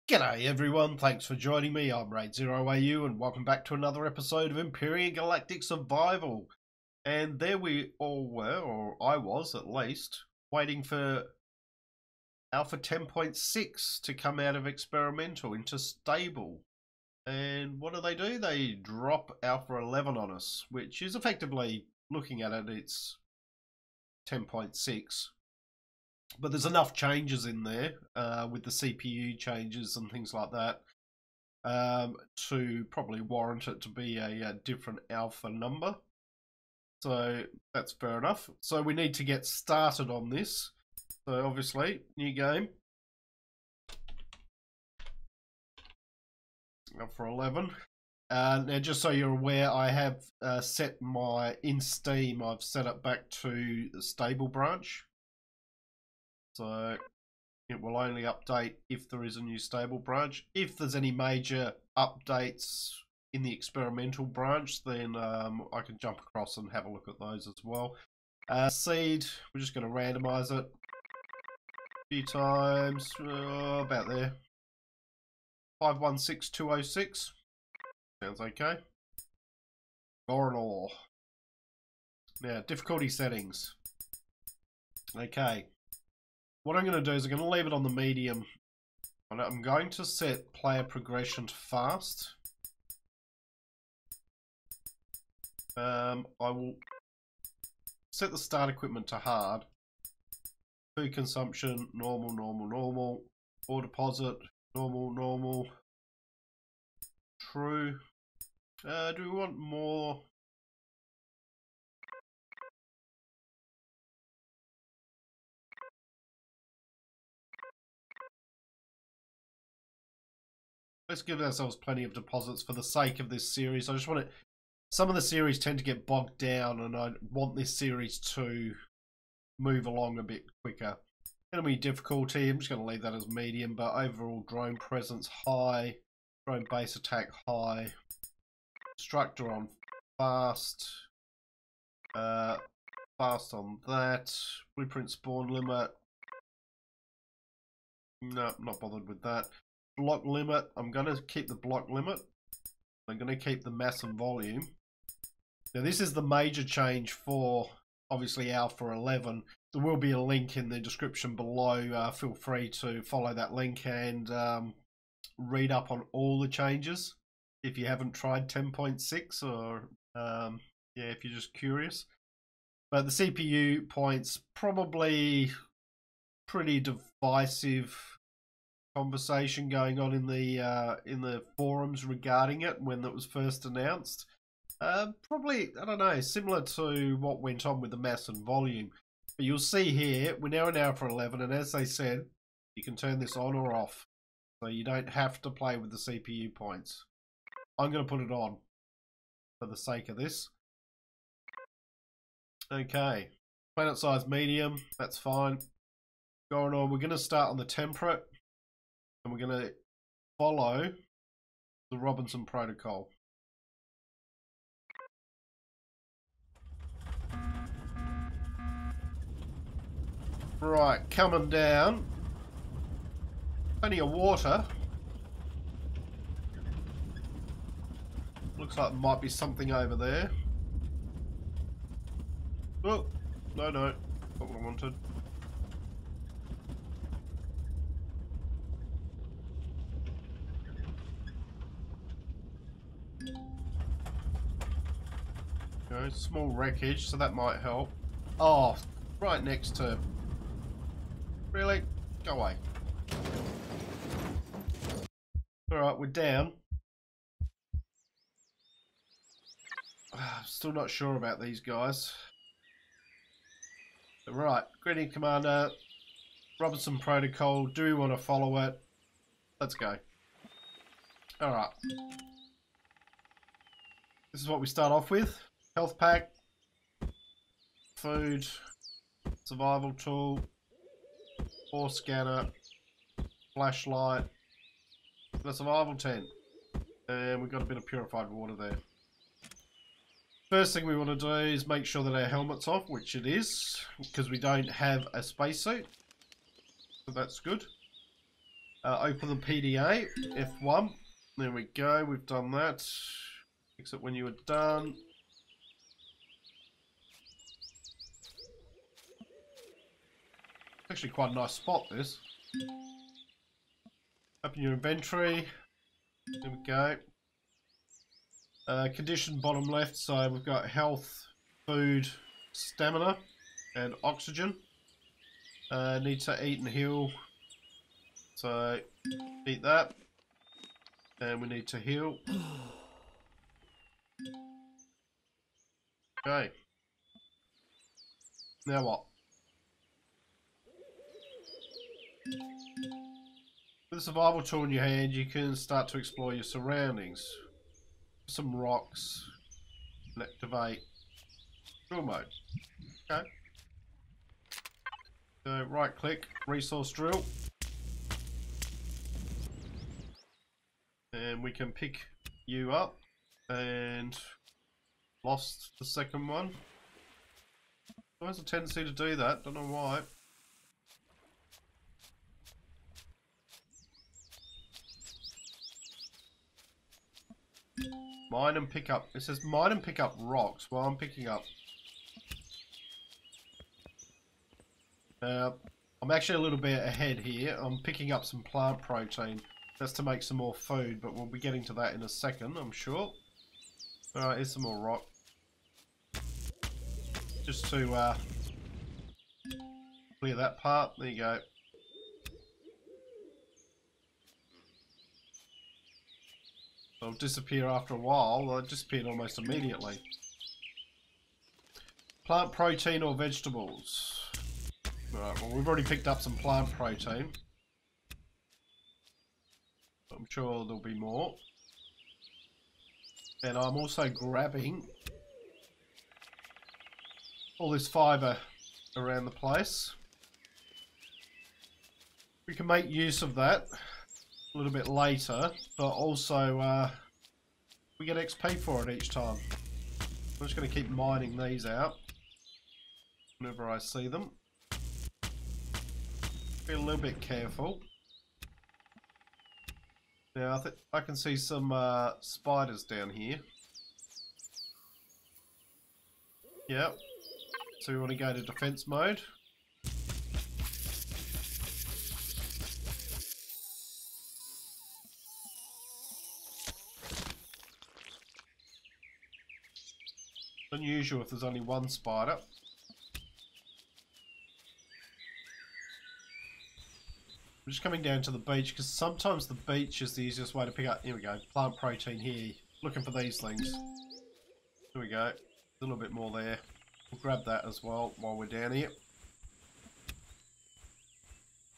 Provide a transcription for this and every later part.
G'day everyone, thanks for joining me. I'm Raid0AU and welcome back to another episode of Empyrion Galactic Survival. And there we all were, or I was at least, waiting for Alpha 10.6 to come out of experimental into stable. And what do? They drop Alpha 11 on us, which is effectively, looking at it, it's 10.6. But there's enough changes in there with the CPU changes and things like that to probably warrant it to be a different alpha number. So that's fair enough. So we need to get started on this. So obviously, new game. Alpha 11. Now just so you're aware, I have set my, in Steam, I've set it back to the stable branch. So it will only update if there is a new stable branch. If there's any major updates in the experimental branch, then I can jump across and have a look at those as well. Seed, we're just going to randomize it a few times, about there. 516206, sounds okay. Goranor. Now, difficulty settings. Okay. What I'm going to do is I'm going to leave it on the medium. I'm going to set player progression to fast. I will set the start equipment to hard. Food consumption, normal, normal, normal. Ore deposit, normal, normal. True. Do we want more? Let's give ourselves plenty of deposits for the sake of this series. I just want to... Some of the series tend to get bogged down, and I want this series to move along a bit quicker. Enemy difficulty, I'm just going to leave that as medium, but overall drone presence high. Drone base attack high. Destructor on fast. Fast on that. Blueprint spawn limit. No, not bothered with that. Block limit, I'm going to keep the block limit. I'm going to keep the mass and volume. Now this is the major change for obviously Alpha 11. There will be a link in the description below. Feel free to follow that link and read up on all the changes if you haven't tried 10.6 or yeah, if you're just curious. But the CPU points, probably pretty divisive conversation going on in the forums regarding it when it was first announced. Probably, I don't know, similar to what went on with the mass and volume. But you'll see here, we're now in Alpha 11, and as they said, you can turn this on or off. So you don't have to play with the CPU points. I'm going to put it on for the sake of this. Okay, planet size medium, that's fine. Going on, we're going to start on the temperate. And we're going to follow the Robinson Protocol. Right, coming down. Plenty of water. Looks like there might be something over there. Oh, no, not what I wanted. Small wreckage, so that might help. Oh, right next to... Really? Go away. Alright, we're down. Still not sure about these guys. Right, greeting Commander. Robinson Protocol. Do we want to follow it? Let's go. Alright. This is what we start off with. Health pack, food, survival tool, ore scanner, flashlight, the survival tent, and we've got a bit of purified water there. First thing we want to do is make sure that our helmet's off, which it is, because we don't have a spacesuit, so that's good. Open the PDA, F1. There we go, we've done that. Exit when you were done. Actually quite a nice spot, this. Open your inventory. There we go. Condition bottom left, so we've got health, food, stamina, and oxygen. Need to eat and heal. So, eat that. And we need to heal. Okay. Now what? With a survival tool in your hand, you can start to explore your surroundings. Some rocks. And activate drill mode. Okay. So right click, resource drill. And we can pick you up. And lost the second one. There has a tendency to do that, don't know why. Mine and pick up. It says mine and pick up rocks. Well, I'm picking up. I'm actually a little bit ahead here. I'm picking up some plant protein. That's to make some more food, but we'll be getting to that in a second, I'm sure. Alright, here's some more rock. Just to clear that part. There you go. They'll disappear after a while. They'll disappear almost immediately. Plant protein or vegetables? Right, well, we've already picked up some plant protein. I'm sure there'll be more. And I'm also grabbing all this fibre around the place. We can make use of that a little bit later, but also we get XP for it each time. I'm just going to keep mining these out whenever I see them. Be a little bit careful. Now I think I can see some spiders down here. Yep. So we want to go to defense mode. Unusual if there's only one spider. I'm just coming down to the beach because sometimes the beach is the easiest way to pick up. Here we go, plant protein here. Looking for these things. Here we go. A little bit more there. We'll grab that as well while we're down here.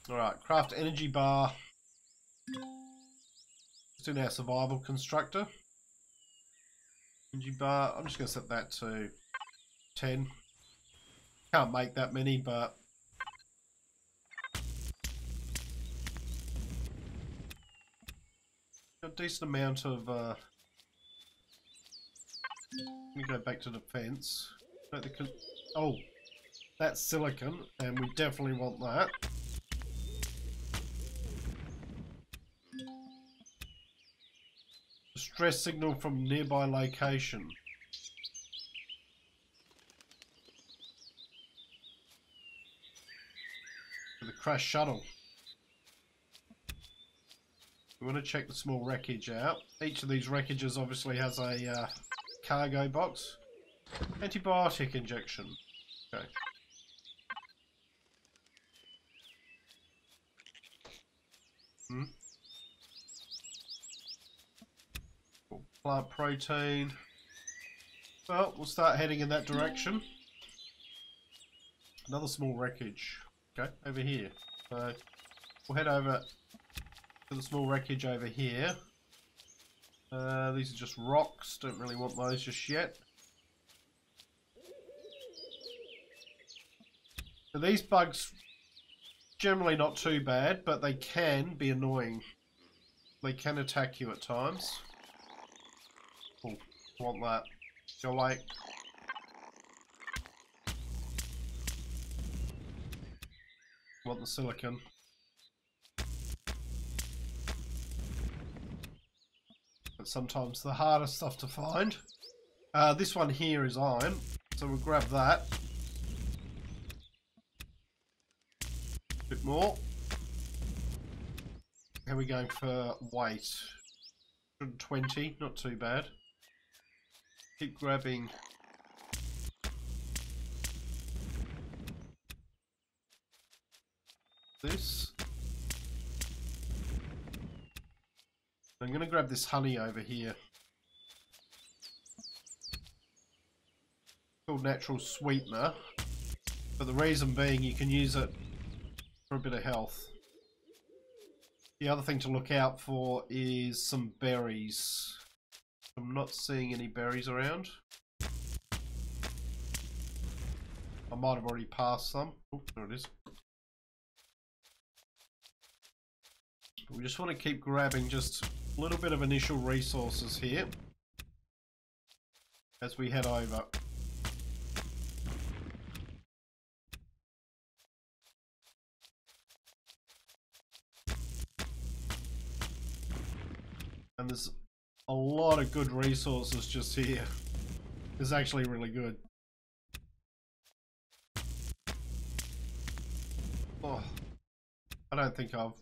Alright, craft energy bar. Just in our survival constructor. Energy bar, I'm just going to set that to 10. Can't make that many, but a decent amount of let me go back to defense. Oh, that's silicon, and we definitely want that. Distress signal from nearby location. The crash shuttle. We want to check the small wreckage out. Each of these wreckages obviously has a cargo box. Antibiotic injection. Okay. Plant protein. Well, we'll start heading in that direction. Another small wreckage. Okay, over here. So we'll head over to the small wreckage over here. These are just rocks. Don't really want those just yet. So these bugs, generally not too bad, but they can be annoying. They can attack you at times. Oh, want that. Go away. Want the silicon. but sometimes the hardest stuff to find. This one here is iron, so we'll grab that. A bit more. How are we going for weight? 120, not too bad. Keep grabbing this. I'm going to grab this honey over here. It's called natural sweetener, but the reason being you can use it for a bit of health. The other thing to look out for is some berries. I'm not seeing any berries around. I might have already passed some. Oh, there it is. We just want to keep grabbing just a little bit of initial resources here as we head over. And there's a lot of good resources just here. It's actually really good. Oh, I don't think I've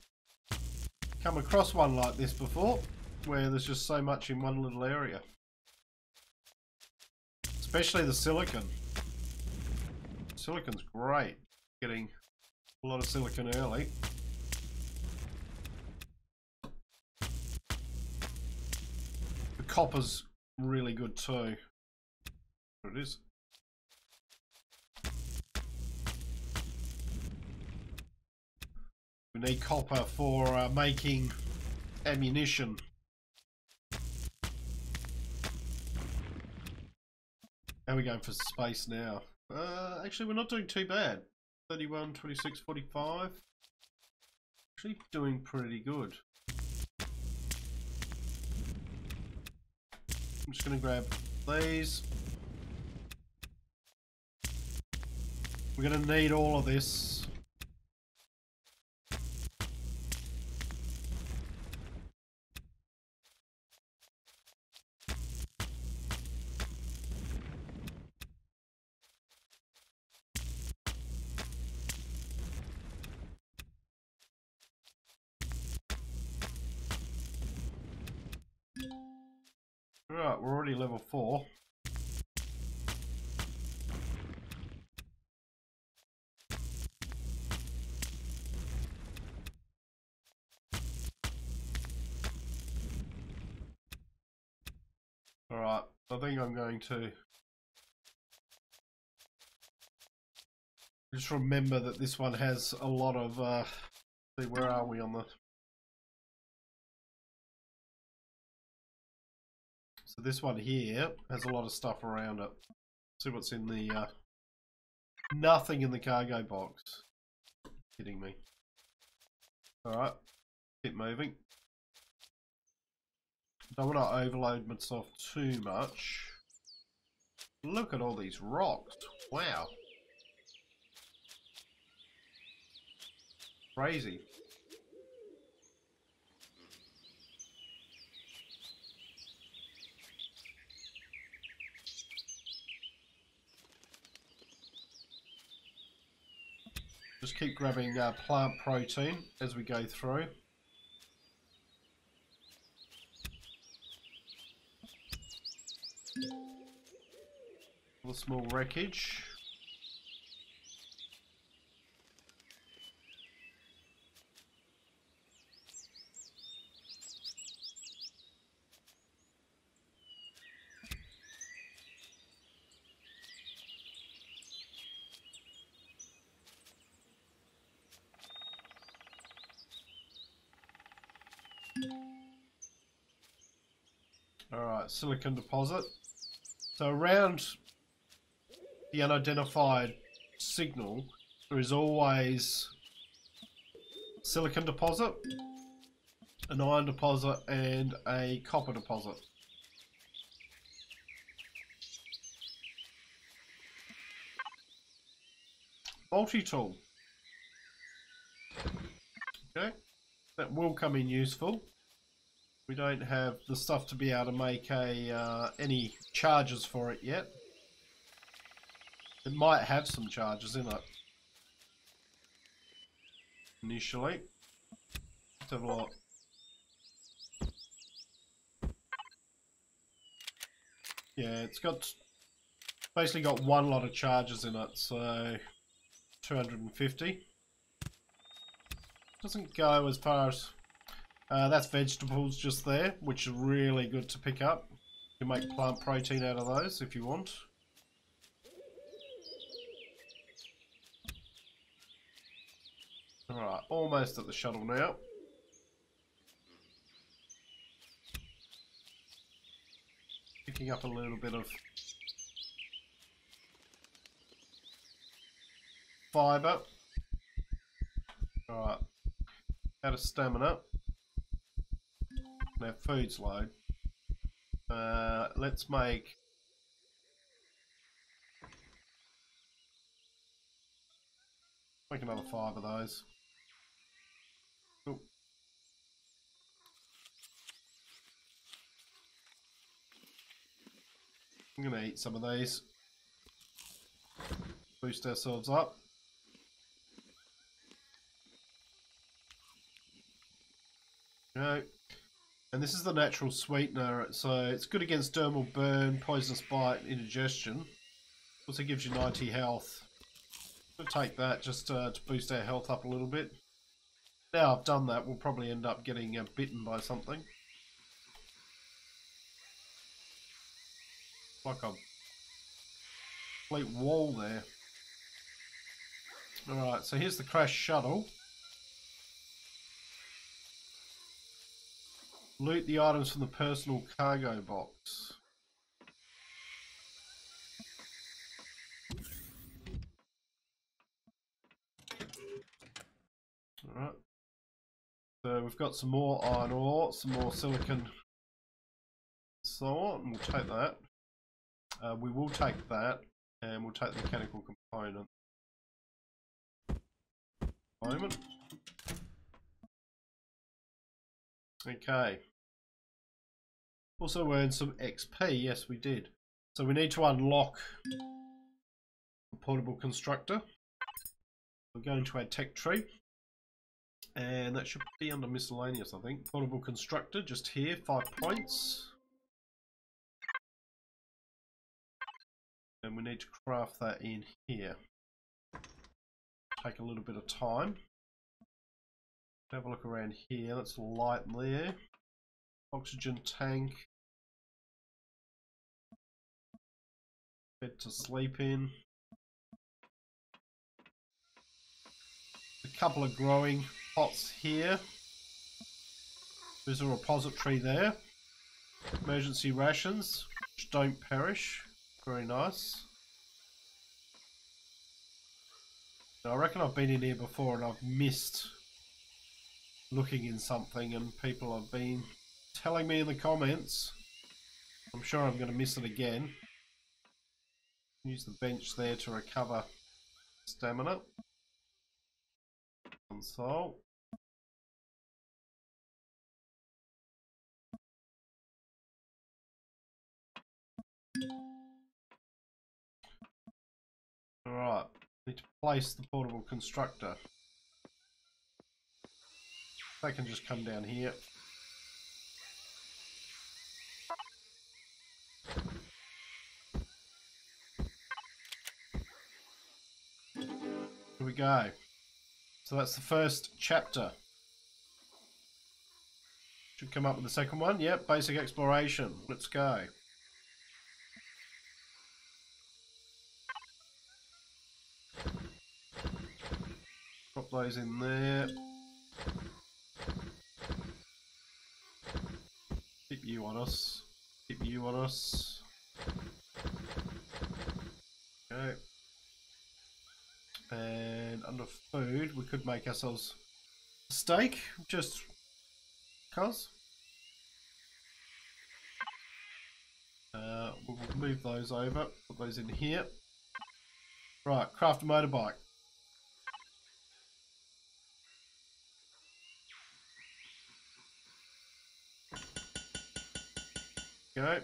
come across one like this before, where there's just so much in one little area. Especially the silicon. Silicon's great. Getting a lot of silicon early. The copper's really good too. There it is. We need copper for making ammunition. How are we going for space now? Actually, we're not doing too bad. 31, 26, 45. Actually doing pretty good. I'm just going to grab these. We're going to need all of this. Right, we're already level 4. Alright, I think I'm going to just remember that this one has a lot of, see, where are we on the... So this one here has a lot of stuff around it. See what's in the, nothing in the cargo box. Kidding me. Alright, keep moving. Don't want to overload myself too much. Look at all these rocks. Wow. Crazy. Just keep grabbing plant protein as we go through. All the small wreckage. Alright, silicon deposit. So around the unidentified signal, there is always silicon deposit, an iron deposit, and a copper deposit. Multi-tool. Okay, that will come in useful. We don't have the stuff to be able to make any charges for it yet. It might have some charges in it. Initially. Let's have a look. Yeah, it's got basically got one lot of charges in it, so 250. Doesn't go as far as that's vegetables just there, which are really good to pick up. You can make plant protein out of those if you want. Alright, almost at the shuttle now. Picking up a little bit of fibre. Alright, out of stamina. Now food's low. Let's make another 5 of those. Ooh. I'm gonna eat some of these. Boost ourselves up. Okay. And this is the natural sweetener, so it's good against dermal burn, poisonous bite, indigestion. Also gives you 90 health. We'll take that just to boost our health up a little bit. Now I've done that, we'll probably end up getting bitten by something. Like a complete wall there. Alright, so here's the crash shuttle. Loot the items from the personal cargo box. Alright. So we've got some more iron ore, some more silicon, so on, and we'll take that. We will take that, and we'll take the mechanical component. Moment. Okay. Also earned some XP, yes we did. So we need to unlock the portable constructor. We're going to our tech tree. And that should be under miscellaneous, I think. Portable constructor, just here, 5 points. And we need to craft that in here. Take a little bit of time. Have a look around here, that's light there. Oxygen tank. Bed to sleep in. A couple of growing pots here. There's a repository there. Emergency rations, which don't perish. Very nice. Now, I reckon I've been in here before and I've missed looking in something, and people have been telling me in the comments. I'm sure I'm going to miss it again. Use the bench there to recover stamina. Console. Alright, need to place the portable constructor. They can just come down here. Here we go. So that's the first chapter. Should come up with the second one. Yep, basic exploration. Let's go. Drop those in there. Keep you on us. Keep you on us. Okay. And under food, we could make ourselves a steak, just cause. We'll move those over, put those in here. Right, craft a motorbike. go.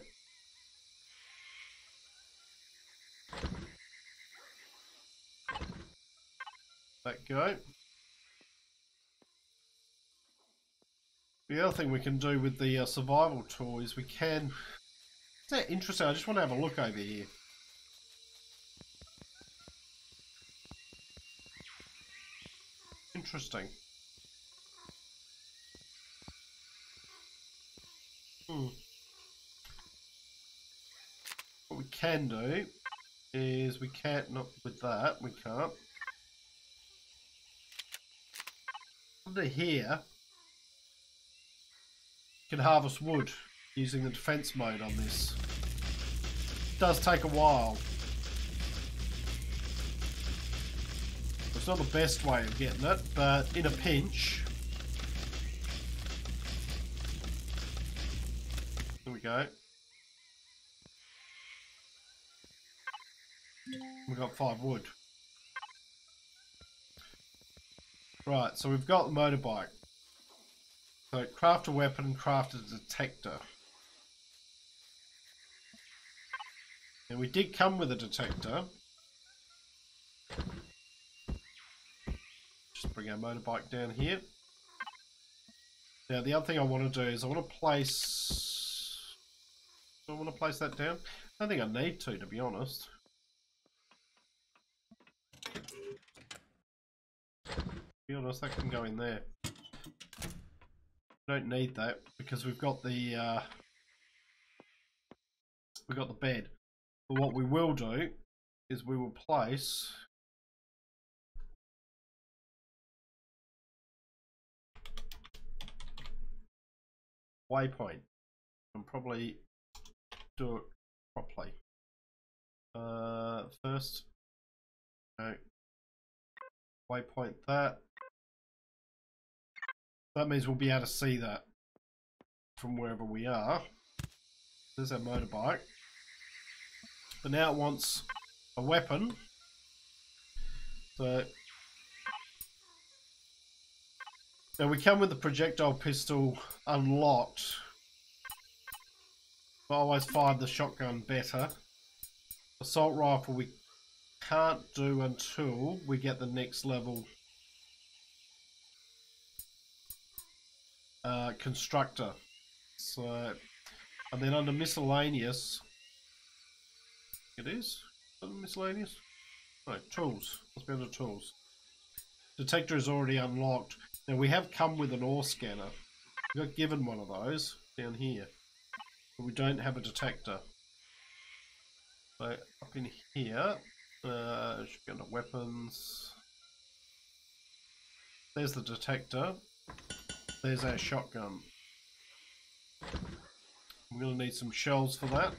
That go. The other thing we can do with the survival tool is we can... Is that interesting? I just want to have a look over here. Interesting. What we can do is we can't, not with that, we can't. Under here, you can harvest wood using the defense mode on this. It does take a while. It's not the best way of getting it, but in a pinch. There we go. We've got 5 wood. Right, so we've got the motorbike. So craft a weapon and craft a detector. And we did come with a detector. Just bring our motorbike down here. Now the other thing I want to do is I want to place... Do I want to place that down? I don't think I need to be honest. To be honest, that can go in there. We don't need that because we've got the bed. But what we will do is we will place waypoint and probably do it properly. First, okay. Waypoint that. That means we'll be able to see that from wherever we are. There's our motorbike. But now it wants a weapon. So now we come with the projectile pistol unlocked. I always find the shotgun better. Assault rifle we can't do until we get the next level constructor. So, and then under miscellaneous, it is under miscellaneous. No, tools. Must be under tools. Detector is already unlocked. Now we have come with an ore scanner. We got given one of those down here, but we don't have a detector. So up in here, should be under weapons. There's the detector. There's our shotgun. I'm going to need some shells for that.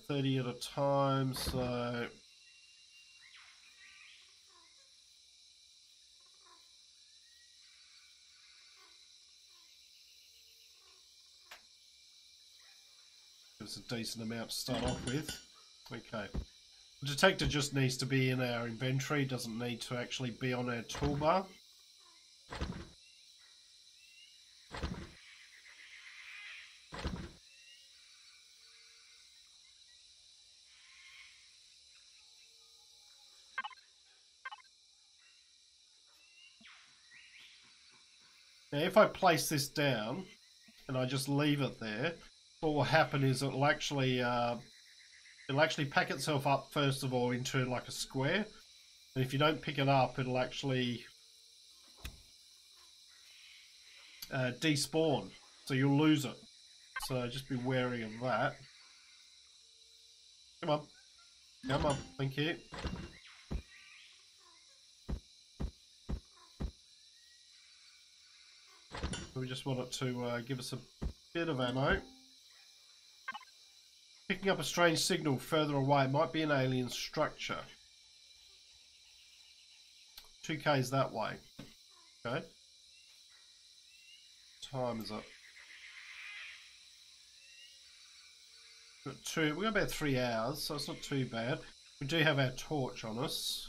30 at a time, so... Gives a decent amount to start off with. Okay. The detector just needs to be in our inventory, doesn't need to actually be on our toolbar. Now if I place this down and I just leave it there, what will happen is it'll actually pack itself up first of all into like a square, and if you don't pick it up it'll actually despawn, so you'll lose it. So just be wary of that. Come on. Come on, thank you. We just want it to give us a bit of ammo. Picking up a strange signal further away. It might be an alien structure. 2K's that way. Okay. Time is up. We got about 3 hours, so it's not too bad. We do have our torch on us.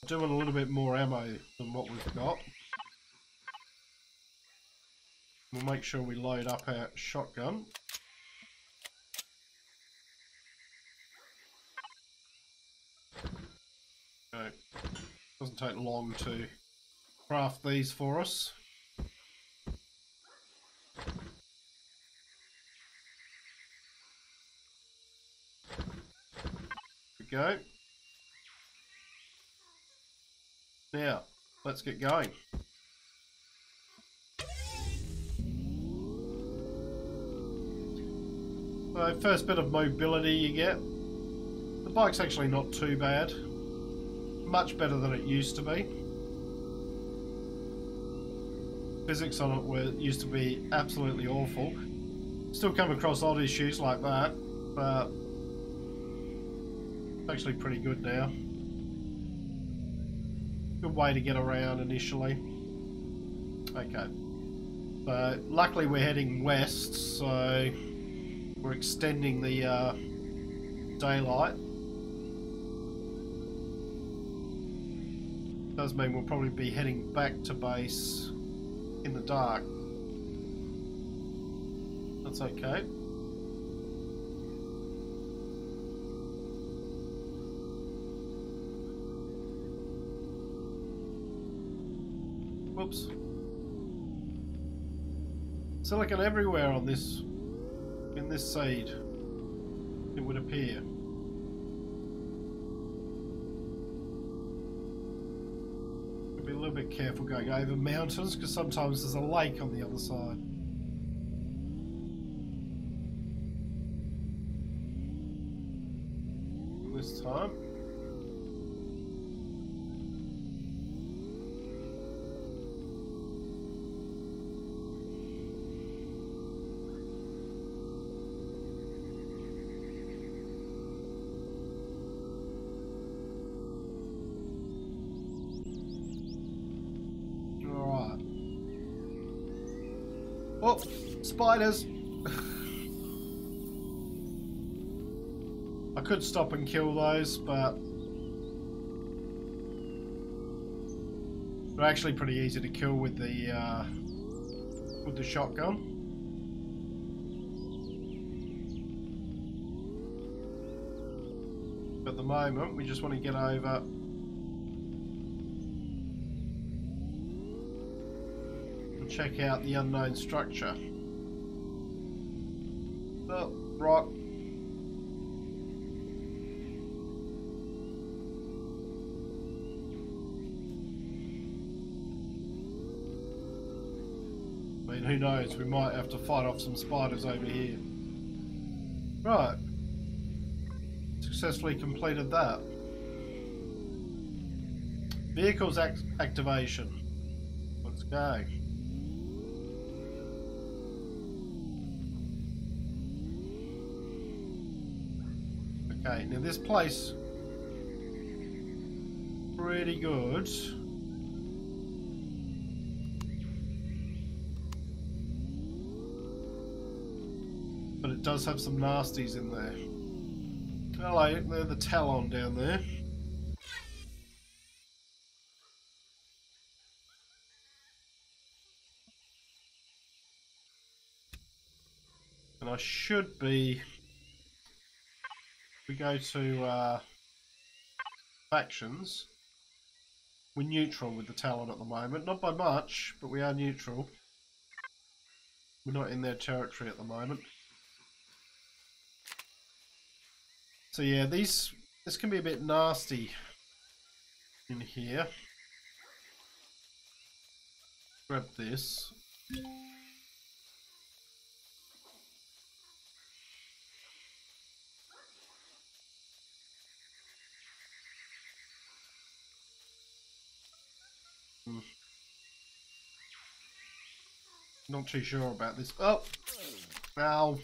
I do want a little bit more ammo than what we've got. We'll make sure we load up our shotgun. Okay. Doesn't take long to craft these for us. There we go. Now, let's get going. So, first bit of mobility you get. The bike's actually not too bad. Much better than it used to be. Physics on it used to be absolutely awful. Still come across odd issues like that, but it's actually pretty good now. Good way to get around initially. Okay. So luckily we're heading west, so we're extending the daylight. Does mean we'll probably be heading back to base in the dark. That's okay. Whoops. Silicon everywhere on this, in this seed, it would appear. Be a little bit careful going over mountains because sometimes there's a lake on the other side. This time. Oh, spiders! I could stop and kill those, but they're actually pretty easy to kill with the shotgun. At the moment, we just want to get over. Check out the unknown structure. Oh, rock. I mean, who knows? We might have to fight off some spiders over here. Right. Successfully completed that. Vehicles activation. Let's go. Okay, now this place, pretty good. But it does have some nasties in there. Hello, they're the Talon down there. And I should be... We go to factions. We're neutral with the Talon at the moment. Not by much, but we are neutral. We're not in their territory at the moment. So yeah, this can be a bit nasty in here. Grab this. Not too sure about this. Oh! Ow!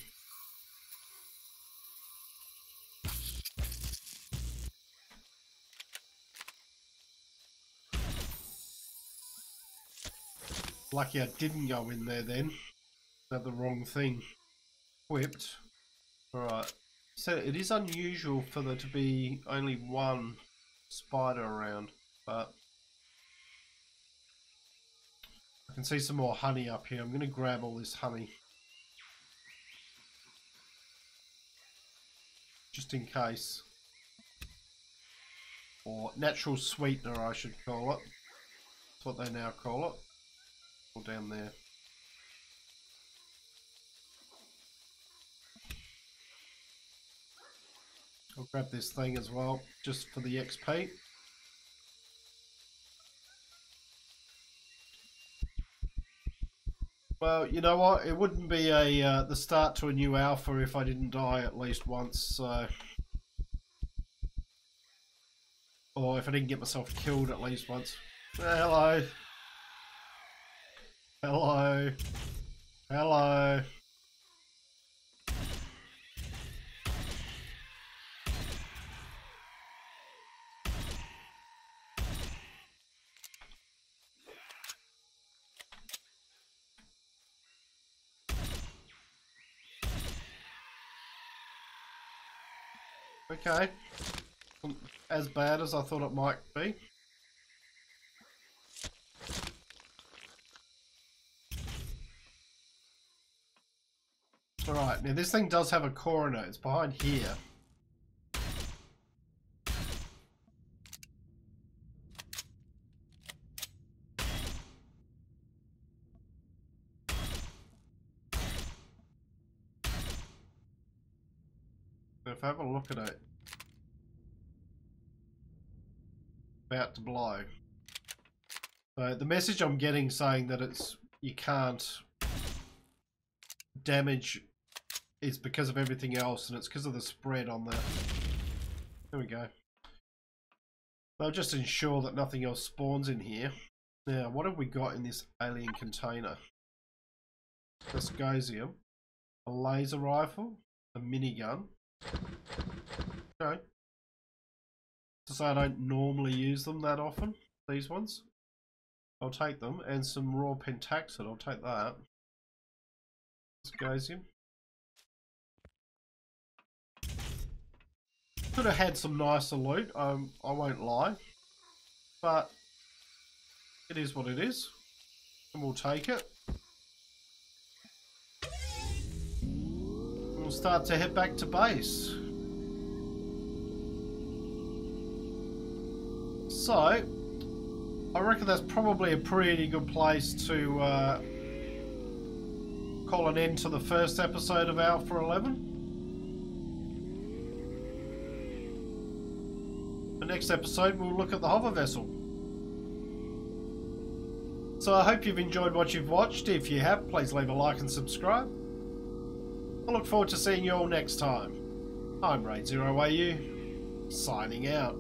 Lucky I didn't go in there then. Had the wrong thing equipped. Alright. So it is unusual for there to be only one spider around, but I can see some more honey up here. I'm going to grab all this honey. Just in case. Or natural sweetener, I should call it. That's what they now call it. Or down there. I'll grab this thing as well, just for the XP. Well, you know what? It wouldn't be a the start to a new alpha if I didn't die at least once, so... Or if I didn't get myself killed at least once. Hello. Hello. Hello. Okay. As bad as I thought it might be. Alright, now this thing does have a coroner. It's behind here. If I have a look at it, about to blow. So the message I'm getting saying that it's you can't damage is because of everything else, and it's because of the spread on the. There we go. They'll just ensure that nothing else spawns in here. Now, what have we got in this alien container? Dysgosium, a laser rifle, a minigun. Okay. To say I don't normally use them that often, these ones. I'll take them, and some raw pentaxid, I'll take that. Dysgosium. Could have had some nicer loot, I won't lie. But it is what it is. And we'll take it. We'll start to head back to base. So, I reckon that's probably a pretty good place to call an end to the first episode of Alpha 11. The next episode we'll look at the hover vessel. So I hope you've enjoyed what you've watched. If you have, please leave a like and subscribe. I look forward to seeing you all next time. I'm Raid0AU, signing out.